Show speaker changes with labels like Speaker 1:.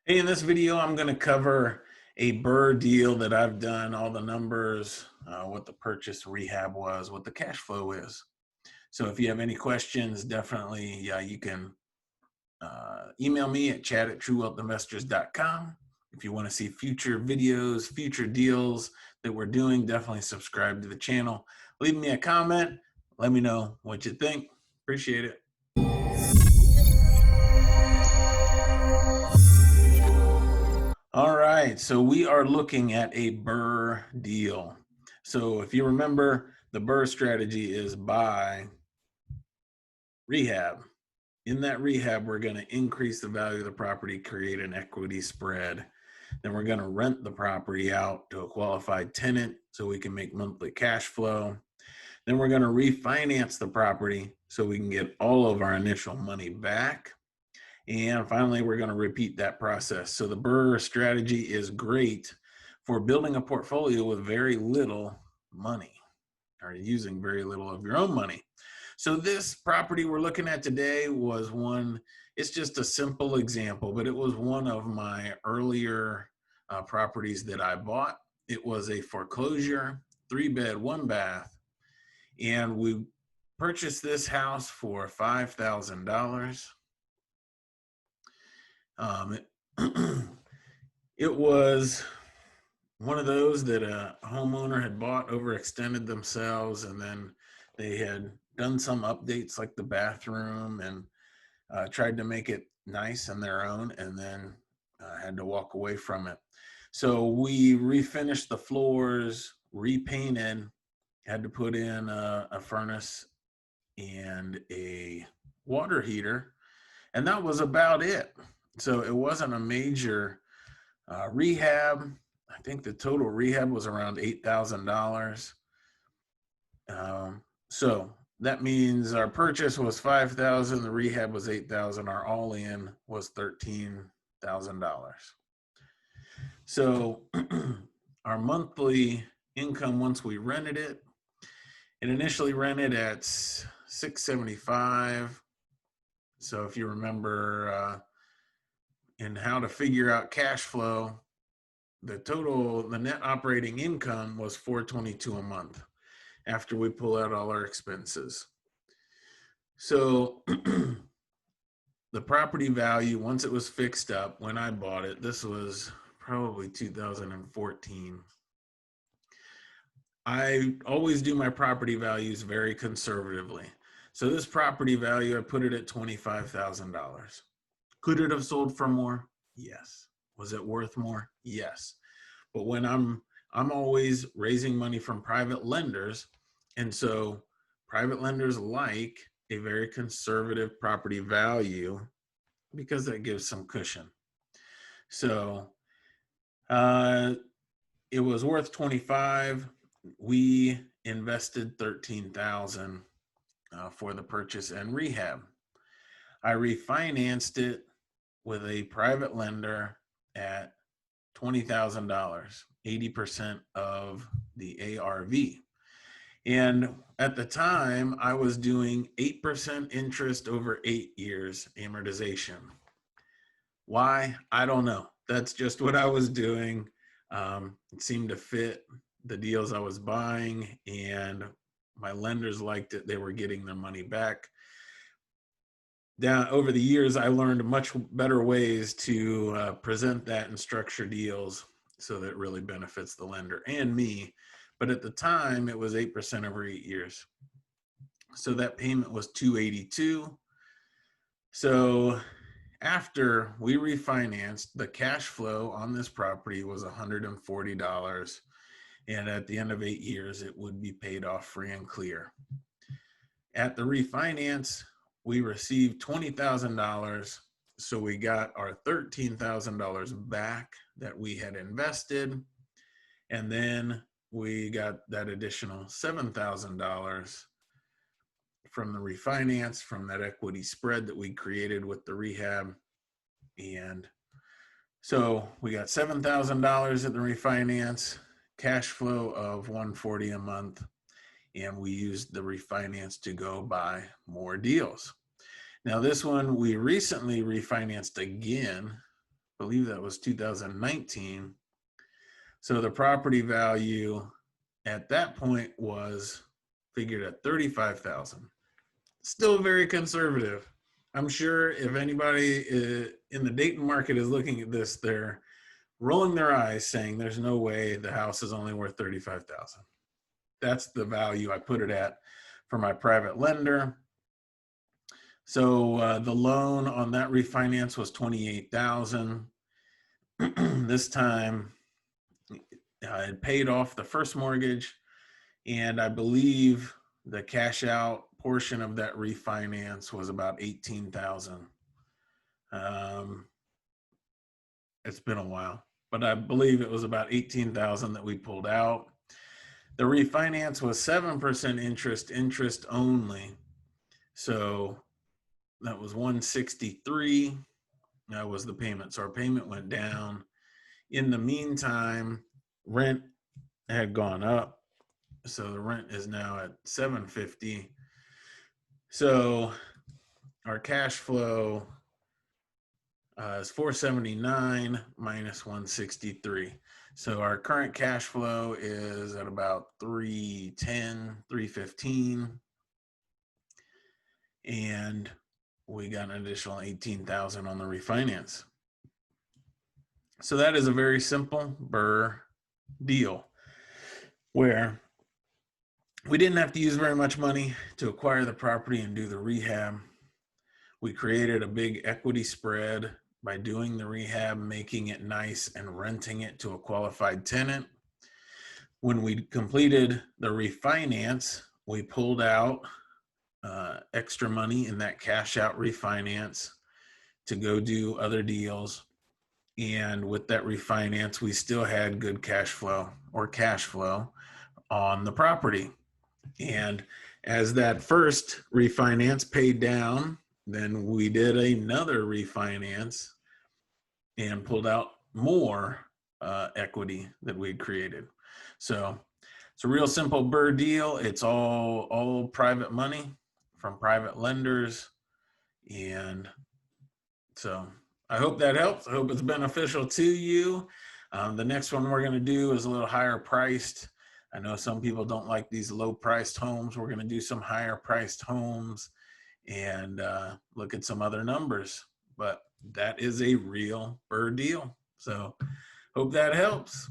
Speaker 1: Hey, in this video, I'm going to cover a Brrrr deal that I've done, all the numbers, what the purchase rehab was, what the cash flow is. So if you have any questions, definitely you can email me at chat@truewealthinvestors.com. If you want to see future videos, future deals that we're doing, definitely subscribe to the channel. Leave me a comment. Let me know what you think. Appreciate it. All right, so we are looking at a Brrrr deal. So if you remember, the Brrrr strategy is buy, rehab. In that rehab, we're going to increase the value of the property, create an equity spread. Then we're going to rent the property out to a qualified tenant so we can make monthly cash flow. Then we're going to refinance the property so we can get all of our initial money back. And finally, we're going to repeat that process. So the Brrrr strategy is great for building a portfolio with very little money, or using very little of your own money. So this property we're looking at today was one, it's just a simple example, but it was one of my earlier properties that I bought. It was a foreclosure, 3-bed, 1-bath, and we purchased this house for $5,000. It, it was one of those that a homeowner had bought, overextended themselves, and then they had done some updates like the bathroom and tried to make it nice on their own, and then had to walk away from it. So we refinished the floors, repainted, had to put in a furnace and a water heater, and that was about it. So it wasn't a major rehab. I think the total rehab was around $8,000. So that means our purchase was $5,000, the rehab was $8,000, our all-in was $13,000. So our monthly income once we rented it, it initially rented at $675. So if you remember in how to figure out cash flow, the net operating income was $422 a month after we pull out all our expenses. So the property value, once it was fixed up, when I bought it, this was probably 2014. I always do my property values very conservatively. So this property value, I put it at $25,000. Could it have sold for more? Yes. Was it worth more? Yes. But when I'm always raising money from private lenders, and so private lenders like a very conservative property value because that gives some cushion. So it was worth 25. We invested 13,000 for the purchase and rehab. I refinanced it with a private lender at $20,000, 80% of the ARV. And at the time, I was doing 8% interest over 8 years amortization. Why? I don't know. That's just what I was doing. It seemed to fit the deals I was buying, and my lenders liked it. They were getting their money back. Down over the years, I learned much better ways to present that and structure deals so that it really benefits the lender and me. But at the time, it was 8% over 8 years. So that payment was $282. So after we refinanced, the cash flow on this property was $140. And at the end of 8 years, it would be paid off free and clear. At the refinance, we received $20,000. So we got our $13,000 back that we had invested. And then we got that additional $7,000 from the refinance, from that equity spread that we created with the rehab. And so we got $7,000 at the refinance, cash flow of $140 a month, and we used the refinance to go buy more deals. Now this one we recently refinanced again believe that was 2019. So the property value at that point was figured at 35,000. Still very conservative. I'm sure if anybody in the Dayton market is looking at this, they're rolling their eyes saying there's no way the house is only worth 35,000. That's the value I put it at for my private lender. So the loan on that refinance was 28,000. This time I had paid off the first mortgage, and I believe the cash out portion of that refinance was about 18,000. It's been a while, but I believe it was about 18,000 that we pulled out. The refinance was 7% interest only. So that was 163. That was the payment. So our payment went down. In the meantime, rent had gone up. So the rent is now at 750. So our cash flow is 479 minus 163. So our current cash flow is at about 310, 315. And we got an additional 18,000 on the refinance. So that is a very simple Brrrr deal where we didn't have to use very much money to acquire the property and do the rehab. We created a big equity spread by doing the rehab, making it nice and renting it to a qualified tenant. When we completed the refinance, we pulled out extra money in that cash out refinance to go do other deals. And with that refinance, we still had good cash flow on the property. And as that first refinance paid down, then we did another refinance and pulled out more equity that we'd created. So it's a real simple Brrrr deal. It's all private money from private lenders. And so I hope that helps. I hope it's beneficial to you. The next one we're going to do is a little higher priced. I know some people don't like these low priced homes. We're going to do some higher priced homes and look at some other numbers. But that is a real Brrrr deal. So hope that helps.